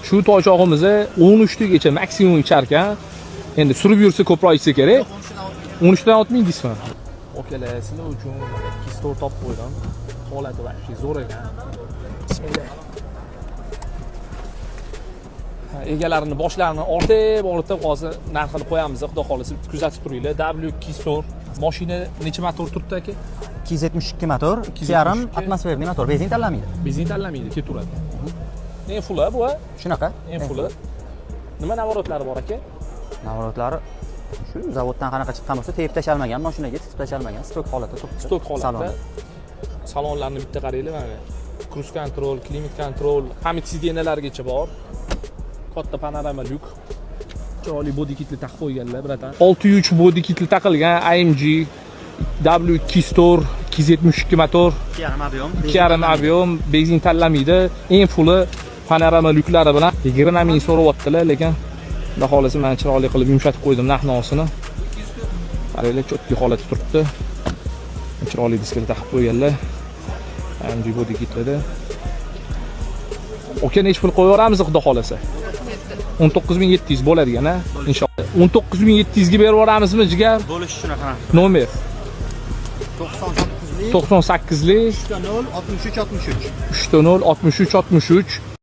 Shu toychog'imizni 13 tagacha maksimum ichar ekan. Endi surib yursa ko'proq ichsa kerak. 13 dan 6 ming deysizmi? Okalar, sizlar uchun kistor topib qo'ydim. Holati vaqti zo'r ekan. Bismillah. Egalarini boshlarini ortib hozir narxini qo'yamiz. Xudo xolisa kuzatib turinglar. W Kistor mashina necha motor turibdi aka? 272 motor, 2.5 atmosferli motor, benzin tanlamaydi. Benzin tanlamaydi, ketaveradi. Eng full bu. Shunaqa. Eng full. Nima navorotlari bor aka? Navorotlari shu zavoddan qanaqa chiqqan bo'lsa, tepib tashalmagan, mashinaga tepib tashalmagan, stok holatda turibdi. Stok holatda. Salonlarni bitta qaranglar mana. Cruise control, climate control, hamma sidyenalargacha bor. Katta panorama lyuk. Chiroyli body kitli taqib qo'yganlar, bratan. 603 body kitli taqilgan AMG W Kistor 272 motor, 2.5 объем, benzin tanlamaydi. Eng fulli panorama lyuklari bilan 20 ming so'rayaptilar, lekin xudo xolasa men chiroyli qilib yumshatib qo'ydim narx-navosini. Qaranglar, chotki holatda turibdi. Chiroyli disklar taqib qo'yganlar. AMG body kitlada. Oka, nech pul qo'yaveramiz xudo xolasa? 19700 bo'ladigan, ha? Inshaalloh. 19700 ga berib yuboramizmi, jigar? Bo'lish shunaqa. Nomer 98li 98li 3.0 63 63. 3.0 63 63